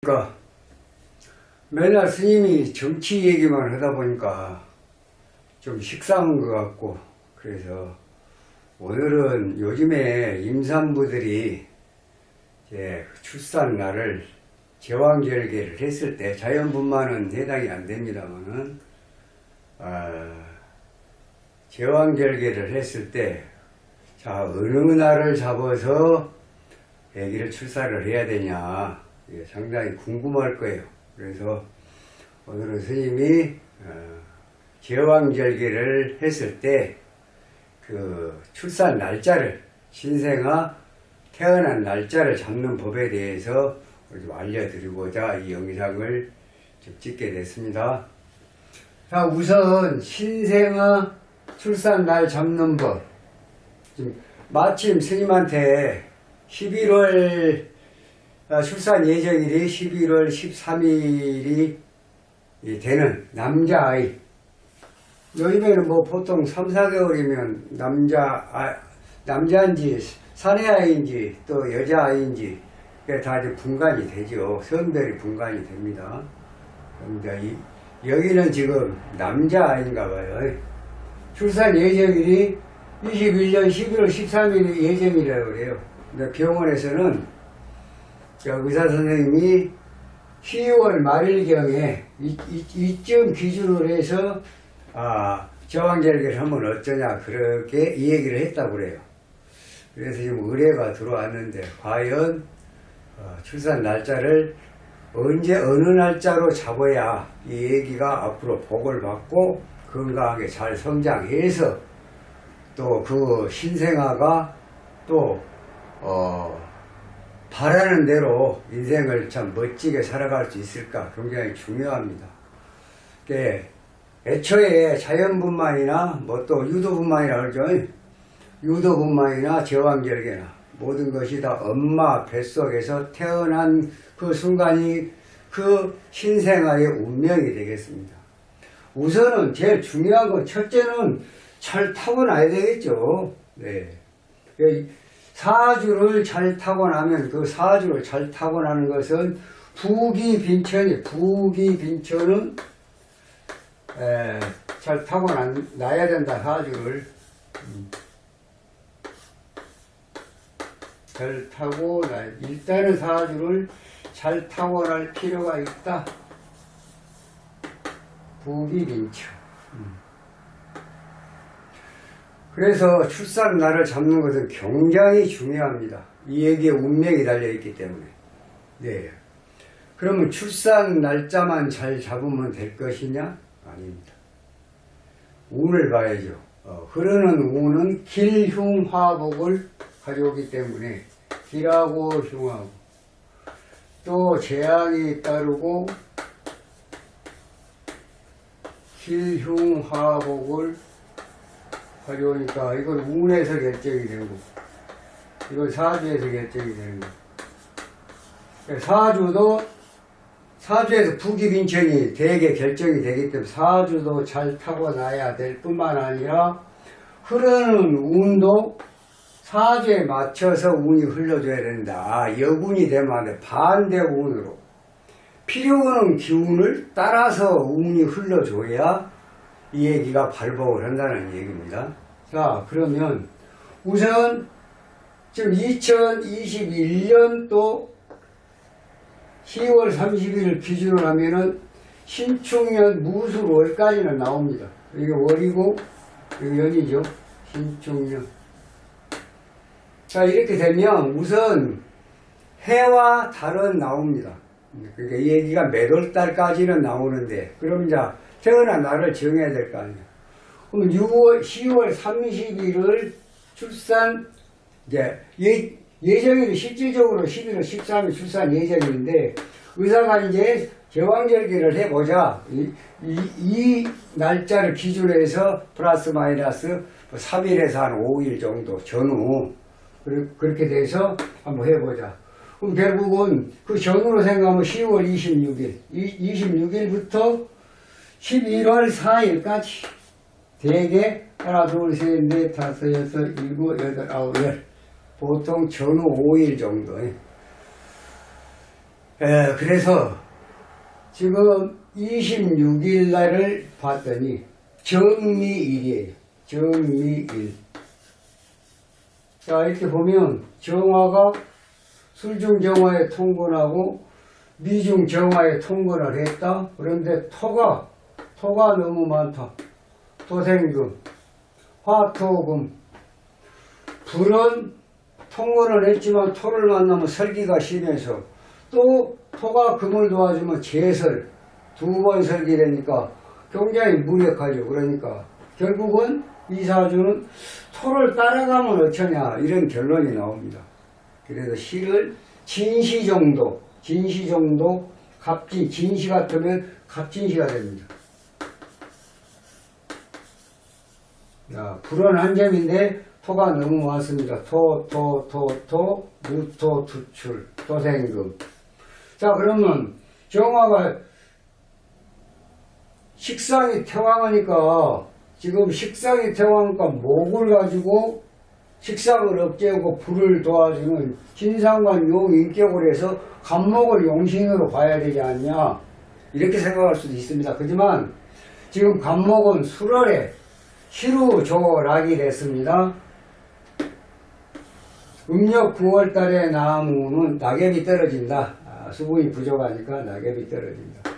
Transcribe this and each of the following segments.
그러니까 맨날 스님이 정치 얘기만 하다 보니까 좀 식상한 것 같고, 그래서 오늘은 요즘에 임산부들이 이제 출산날을 제왕절개를 했을 때, 자연분만은 해당이 안 됩니다만은 제왕절개를 했을 때, 자, 어느 날을 잡아서 아기를 출산을 해야 되냐, 이게 상당히 궁금할 거예요. 그래서 오늘은 스님이 제왕절개를 했을 때 그 출산 날짜를, 신생아 태어난 날짜를 잡는 법에 대해서 좀 알려드리고자 이 영상을 좀 찍게 됐습니다. 자, 우선 신생아 출산 날 잡는 법. 지금 마침 스님한테 11월 출산 예정일이 11월 13일이 되는 남자아이, 요즘에는 뭐 보통 3, 4개월이면 남자인지 사내아이인지 또 여자아이인지 다 이제 분간이 되죠. 성별이 분간이 됩니다. 그런데 여기는 지금 남자아이인가 봐요. 출산 예정일이 21년 11월 13일 예정이라고 그래요. 근데 병원에서는 의사 선생님이 10월 말일경에 이쯤 기준으로 해서 제왕절개를 하면 어쩌냐, 그렇게 이 얘기를 했다고 그래요. 그래서 지금 의뢰가 들어왔는데 과연 출산 날짜를 언제 어느 날짜로 잡아야 이 애기가 앞으로 복을 받고 건강하게 잘 성장해서 또 그 신생아가 또 바라는 대로 인생을 참 멋지게 살아갈 수 있을까, 굉장히 중요합니다. 애초에 자연분만이나 뭐 또 유도분만이라 그러죠. 유도분만이나 제왕절개나 모든 것이 다 엄마 뱃속에서 태어난 그 순간이 그 신생아의 운명이 되겠습니다. 우선은 제일 중요한 건, 첫째는 잘 타고나야 되겠죠. 네. 사주를 잘 타고나면, 그 사주를 잘 타고나는 것은 부기빈천이, 부기빈천은 잘 타고나야 된다. 사주를 잘 타고나, 일단은 사주를 잘 타고날 필요가 있다. 부기빈천. 그래서 출산날을 잡는 것은 굉장히 중요합니다. 이 얘기에 운명이 달려있기 때문에. 네. 그러면 출산 날짜만 잘 잡으면 될 것이냐? 아닙니다. 운을 봐야죠. 흐르는 운은 길흉화복을 가져오기 때문에, 길하고 흉하고 또 재앙이 따르고 길흉화복을 가져오니까 이건 운에서 결정이 되고, 이건 사주에서 결정이 되는 거예요. 사주에서 부기빈천이 대개 결정이 되기 때문에 사주도 잘 타고나야 될 뿐만 아니라, 흐르는 운도 사주에 맞춰서 운이 흘러줘야 된다. 역운이 되면 안 돼. 반대 운으로. 필요한 기운을 따라서 운이 흘러줘야 이 얘기가 발복을 한다는 얘기입니다. 자, 그러면 우선 지금 2021년도 10월 30일을 기준으로 하면은 신축년 무술월까지는 나옵니다. 이게 월이고 이게 연이죠. 신축년. 자, 이렇게 되면 우선 해와 달은 나옵니다. 그러니까 이 얘기가 몇 월 달까지는 나오는데, 그럼 이제 태어난 날을 정해야 될 거 아니에요. 그럼 10월 30일을 출산, 이제 예정일이 실질적으로 11월 13일 출산 예정인데, 의사가 이제 제왕절개를 해보자. 이 날짜를 기준으로 해서 플러스 마이너스 3일에서 한 5일 정도 전후, 그렇게 돼서 한번 해보자. 그럼 결국은 그 전후로 생각하면 10월 26일, 26일부터 11월 4일까지 대개 하나, 둘, 셋, 넷, 다섯, 여섯, 일곱, 여덟, 아홉, 열, 보통 전후 5일 정도. 그래서 지금 26일 날을 봤더니 정미일이에요. 정미일. 자, 이렇게 보면 정화가 술중정화에 통근하고 미중정화에 통근을 했다. 그런데 토가 너무 많다. 토생금, 화토금. 불은 통근을 했지만 토를 만나면 설기가 심해서 또 토가 금을 도와주면 재설, 두 번 설기되니까 굉장히 무력하죠. 그러니까 결국은 이 사주는 토를 따라가면 어쩌냐 이런 결론이 나옵니다. 그래서 시를 진시 정도, 갑진, 진시 같으면 갑진시가 됩니다. 야, 불은 한 점인데 토가 너무 많습니다. 토, 무토, 투출, 토생금. 자, 그러면 정화가 식상이 태왕하니까 지금 식상이 태왕하니까 목을 가지고 식상을 억제하고 불을 도와주는 진상관 용인격을 해서 간목을 용신으로 봐야 되지 않냐 이렇게 생각할 수도 있습니다. 하지만 지금 간목은 술월에 시루조락이 됐습니다. 음력 9월달에 나무는 낙엽이 떨어진다. 수분이 부족하니까 낙엽이 떨어진다.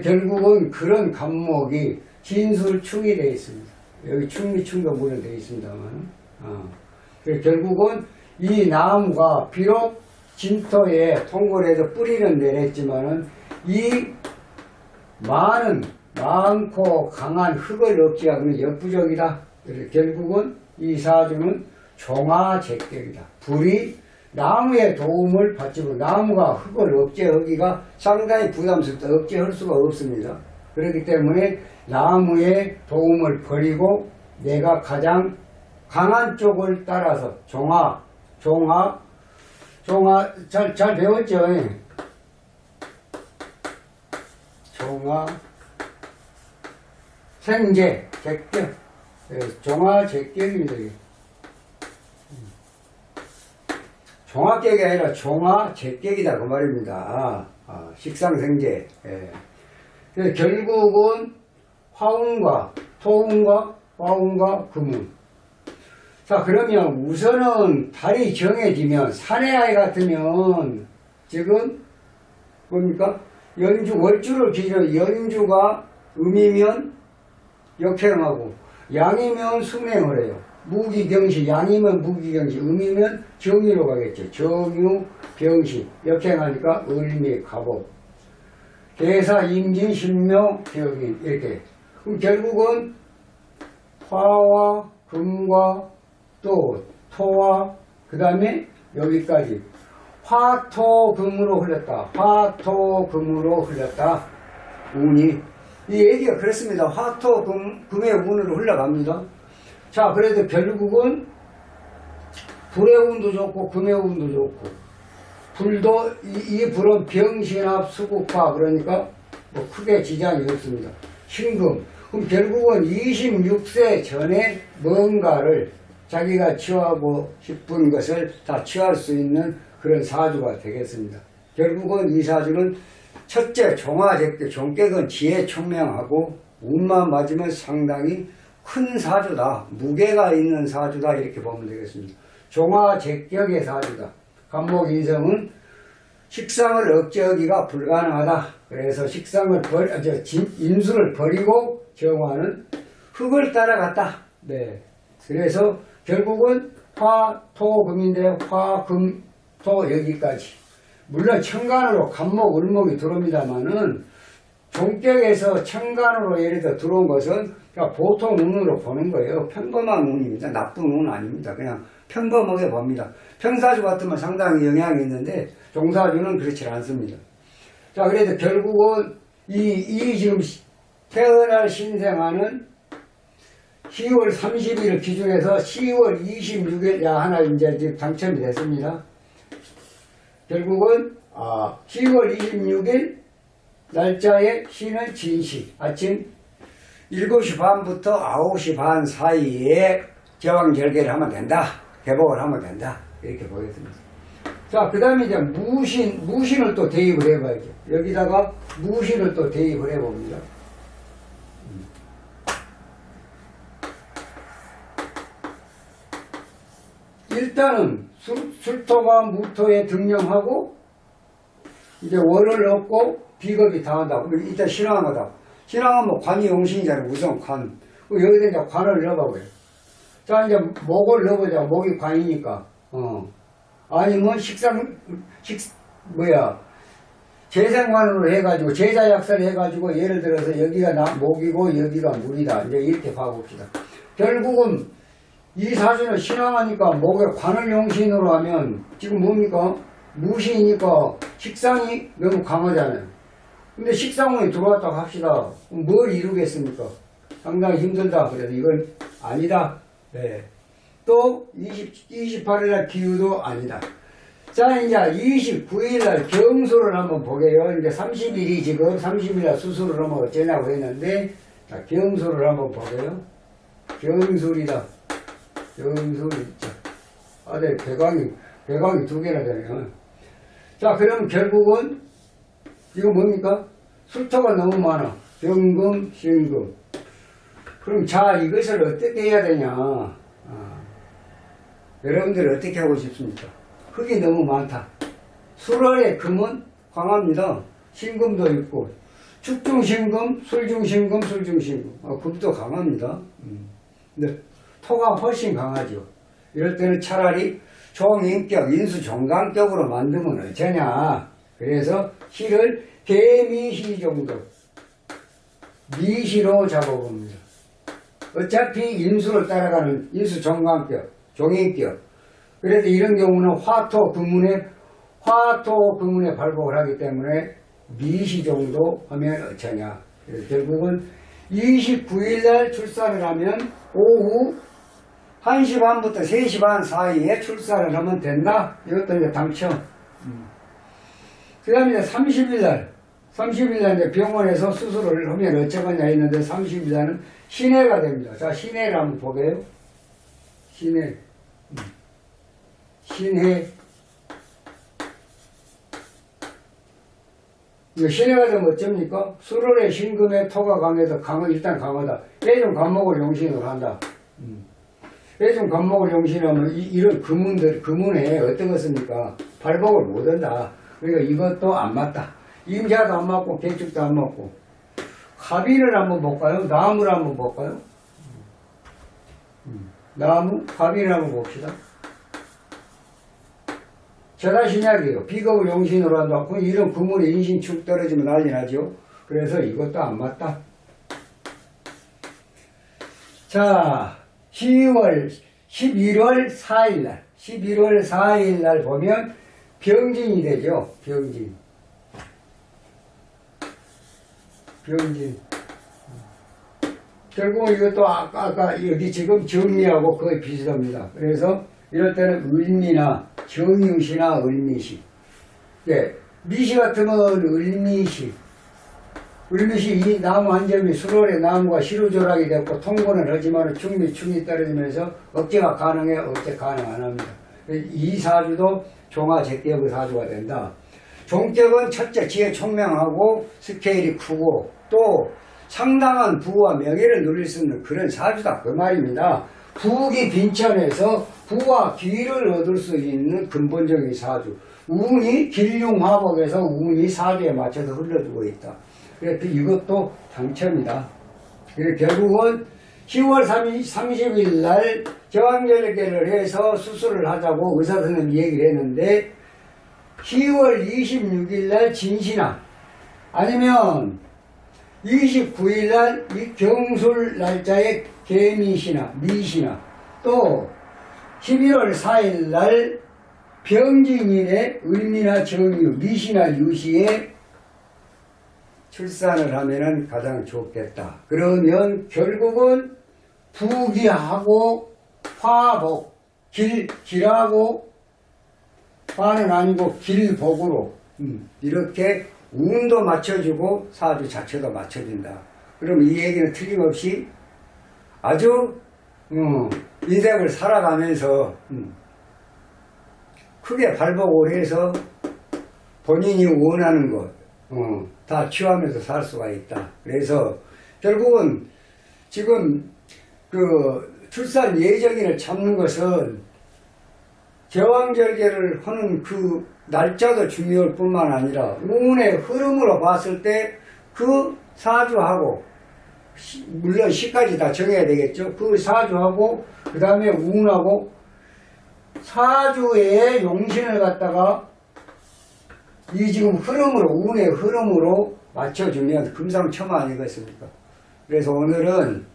결국은 그런 간목이 진술충이 되어 있습니다. 여기 충미충도 물론 되어 있습니다만. 결국은 이 나무가 비록 진토에 통골해서 뿌리는 내렸지만은 이 많고 강한 흙을 억제하고는 역부족이다. 그래서 결국은 이 사주는 종화제격이다. 불이 나무의 도움을 받지 못하고 나무가 흙을 억제하기가 상당히 부담스럽다. 억제할 수가 없습니다. 그렇기 때문에 나무의 도움을 버리고 내가 가장 강한 쪽을 따라서 종화 잘 배웠죠? 종화 생제 제격 종화 제격입니다. 종화격이 아니라 종화 제격이다 그 말입니다. 식상생제. 그래서 결국은 화운과 토운과 화운과 금운. 자, 그러면 우선은 달이 정해지면 사내 아이 같으면 지금 뭡니까? 월주를 기준으로 연주가 음이면 역행하고 양이면 수맹을 해요. 무기경시, 양이면 무기경시, 음이면 정유로 가겠죠. 정유, 병시, 역행하니까 을미, 갑옷. 대사, 임진, 신묘, 격인 이렇게. 그럼 결국은 화와 금과 또 토와 그 다음에 여기까지 화토금으로 흘렀다. 화토금으로 흘렀다. 운이. 이 얘기가 그렇습니다. 화토금의 운으로 흘러갑니다. 자, 그래도 결국은 불의 운도 좋고 금의 운도 좋고 불도 이 불은 병신합 수국화 그러니까 뭐 크게 지장이 없습니다. 신금. 그럼 결국은 26세 전에 뭔가를 자기가 취하고 싶은 것을 다 취할 수 있는 그런 사주가 되겠습니다. 결국은 이 사주는 첫째 종화제격, 종격은 지혜 총명하고 운만 맞으면 상당히 큰 사주다. 무게가 있는 사주다. 이렇게 보면 되겠습니다. 종화제격의 사주다. 간목인성은 식상을 억제하기가 불가능하다. 그래서 인수를 버리고 정화는 흙을 따라갔다. 네. 그래서 결국은 화, 토, 금인데 화, 금, 토 여기까지. 물론 천간으로 간목, 을목이 들어옵니다만은 종격에서 천간으로 예를 들어 들어온 것은 그냥 보통 운으로 보는 거예요. 평범한 운입니다. 나쁜 운은 아닙니다. 그냥 평범하게 봅니다. 평사주 같으면 상당히 영향이 있는데 종사주는 그렇지 않습니다. 자, 그래서 결국은 이 지금 태어날 신생아는 10월 30일을 기준해서 10월 26일 하나 이제 당첨이 됐습니다. 결국은 10월 26일 날짜에 시는 진시 아침 7시 반부터 9시 반 사이에 제왕절개를 하면 된다. 개복을 하면 된다. 이렇게 보겠습니다. 자, 그 다음에 이제 무신을 또 대입을 해봐야죠. 여기다가 무신을 또 대입을 해봅니다. 일단은 술토가 무토에 등령하고 이제 월을 얻고 비겁이 당한다. 일단 신앙하다. 신앙은 뭐 관이 용신이잖아요. 우선 관. 여기다 이제 관을 넣어봐요. 자, 이제 목을 넣어보자. 목이 관이니까. 아니면 재생관으로 해가지고, 제자약설 해가지고, 예를 들어서 여기가 목이고 여기가 물이다. 이제 이렇게 봐봅시다. 결국은 이 사주는 신앙하니까 목에 관을 용신으로 하면 지금 뭡니까? 무신이니까 식상이 너무 강하잖아요. 근데 식상운이 들어왔다고 합시다. 뭘 이루겠습니까? 상당히 힘들다. 그래서 이건 아니다. 네. 또 28일날 기후도 아니다. 자, 이제 29일날 경수를 한번 보게요. 이제 30일이 지금 30일날 수술을 하면 어쩌냐고 했는데, 자, 경수를 한번 보게요. 경술이다. 경술이 있죠. 아, 네, 배광이 두 개나 되네요. 자, 그럼 결국은 이거 뭡니까? 술토가 너무 많아. 병금, 신금. 그럼 자, 이것을 어떻게 해야 되냐? 여러분들 어떻게 하고 싶습니까? 흙이 너무 많다. 술월의 금은 강합니다. 신금도 있고, 축중신금, 술중신금, 술중신금. 금도 강합니다. 근데 토가 훨씬 강하죠. 이럴 때는 차라리 종인격, 인수종강격으로 만들면 어쩌냐. 그래서 시를 개미시 정도, 미시로 잡아봅니다. 어차피 인수를 따라가는 인수종강격, 종인격. 그래서 이런 경우는 화토 금운에 발복을 하기 때문에 미시 정도 하면 어쩌냐. 그래서 결국은 29일날 출산을 하면 오후 1시 반부터 3시 반 사이에 출산을 하면 된다. 이것도 이제 당첨. 그 다음에 이제 30일날 이제 병원에서 수술을 하면 어쩌겠냐 했는데 30일날은 신해가 됩니다. 자, 신해를 한번 보게요. 신해. 신해가 되면 어쩝니까? 수월의 신금의 토가 강해서 일단 강하다. 예좀 간목을 용신으로 한다. 예좀 간목을 용신하면 이런 금운에 어떤 것입니까? 발복을 못한다. 그러니까 이것도 안 맞다. 임자도 안 맞고 개축도 안 맞고. 갑인을 한번 볼까요? 나무를 한번 볼까요? 나무, 갑인을 한번 봅시다. 제다신약이에요. 비겁을 용신으로 한다. 이런 금운에 인신축 떨어지면 난리 나죠. 그래서 이것도 안 맞다. 자, 11월 4일날 보면 병진이 되죠. 병진. 결국 이것도 아까 여기 지금 정리하고 거의 비슷합니다. 그래서 이럴 때는 을미나 정유시나 을미시. 예, 미시 같으면 을미시. 이 나무 한 점이 수월의 나무가 시루조락이 됐고 통보는 하지만 충이 떨어지면서 억제가 가능해 억제 가능 안 합니다. 이 사주도 종화제격의 사주가 된다. 종격은 첫째 지혜 총명하고 스케일이 크고 또 상당한 부와 명예를 누릴 수 있는 그런 사주다 그 말입니다. 부귀 빈천에서 부와 기를 얻을 수 있는 근본적인 사주. 운이 길흉화복에서 운이 사주에 맞춰서 흘러주고 있다. 그래서 이것도 당첨이다. 결국은 10월 30일 날 저항절개를 해서 수술을 하자고 의사선생님이 얘기를 했는데 10월 26일 날 진시나 아니면 29일 날 이 경술 날짜에 개미시나 미시나 또 11월 4일 날 병진일에 을미나 정유 미시나 유시에 출산을 하면은 가장 좋겠다. 그러면 결국은 부기하고 화복 길하고 화는 아니고 길복으로 이렇게 운도 맞춰주고 사주 자체도 맞춰준다. 그럼 이 얘기는 틀림없이 아주 인생을 살아가면서 크게 발복을 해서 본인이 원하는 것, 다 취하면서 살 수가 있다. 그래서 결국은 지금 그 출산 예정일을 잡는 것은 제왕절개를 하는 그 날짜도 중요할 뿐만 아니라 운의 흐름으로 봤을 때 그 사주하고 물론 시까지 다 정해야 되겠죠. 그 사주하고 그 다음에 운하고 사주의 용신을 갖다가 이 지금 흐름으로 운의 흐름으로 맞춰주면 금상첨화 아니겠습니까? 그래서 오늘은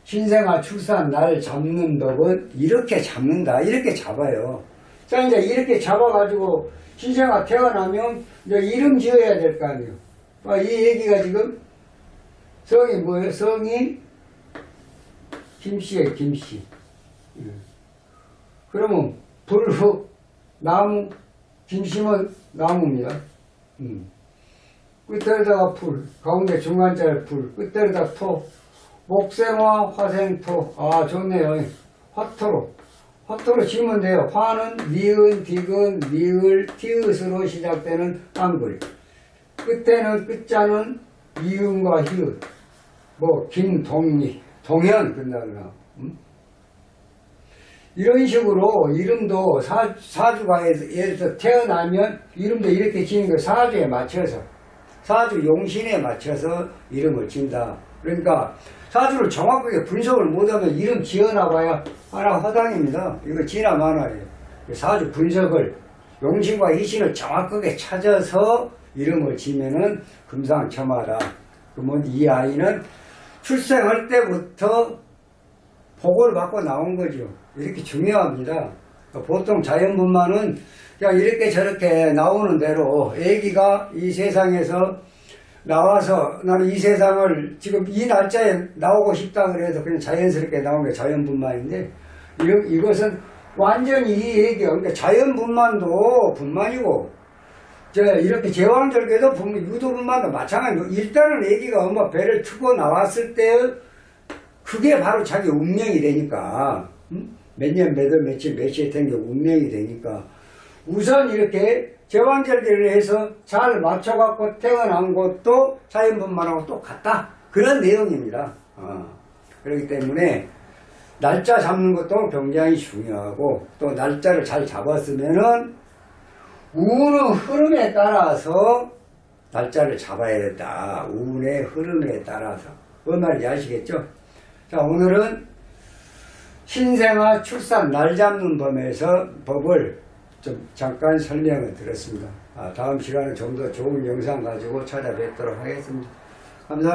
신생아 출산 날 잡는 법은 이렇게 잡는다. 이렇게 잡아요. 자, 이제 이렇게 잡아가지고 신생아 태어나면 이제 이름 지어야 될 거 아니에요. 이 얘기가 지금 성이 뭐예요? 성이 김씨예요. 김씨. 그러면 불흑 나무 김씨면 나무입니다. 끝에다가 풀 가운데 중간자리 풀 끝에다 토 목생화 화생토. 아 좋네요. 화토로 지으면 돼요. 화는 니은 디귿 니을 티읕으로 시작되는 한글. 끝에는 끝자는 이음과 히읗. 뭐 김동리 동현 끝나거나. 이런 식으로 이름도 사주가 예를 들어 태어나면 이름도 이렇게 지는 거 사주에 맞춰서 사주 용신에 맞춰서 이름을 진다. 그러니까 사주를 정확하게 분석을 못하면 이름 지어놔봐야 하나 허당입니다. 이거 지나 마나예요. 사주 분석을 용신과 희신을 정확하게 찾아서 이름을 지면은 금상첨화다. 그러면 이 아이는 출생할 때부터 복을 받고 나온 거죠. 이렇게 중요합니다. 보통 자연분만은 그냥 이렇게 저렇게 나오는 대로 아기가 이 세상에서 나와서 나는 이 세상을 지금 이 날짜에 나오고 싶다 그래서 그냥 자연스럽게 나온 게 자연분만인데 이것은 완전히 이 얘기야. 그러니까 자연분만도 분만이고 이렇게 제왕절개도 유도분만도 마찬가지고 일단은 아기가 엄마 배를 트고 나왔을 때 그게 바로 자기 운명이 되니까 몇 년 몇 월 며칠 몇 시에 된 게 운명이 되니까 우선 이렇게 제왕절개를 해서 잘 맞춰갖고 태어난 것도 자연분만하고 똑같다. 그런 내용입니다. 그렇기 때문에 날짜 잡는 것도 굉장히 중요하고 또 날짜를 잘 잡았으면은 운의 흐름에 따라서 날짜를 잡아야 된다. 운의 흐름에 따라서. 그 말인지 아시겠죠? 자, 오늘은 신생아 출산 날 잡는 법을 좀 잠깐 설명을 드렸습니다. 다음 시간에 좀 더 좋은 영상 가지고 찾아뵙도록 하겠습니다. 감사합니다.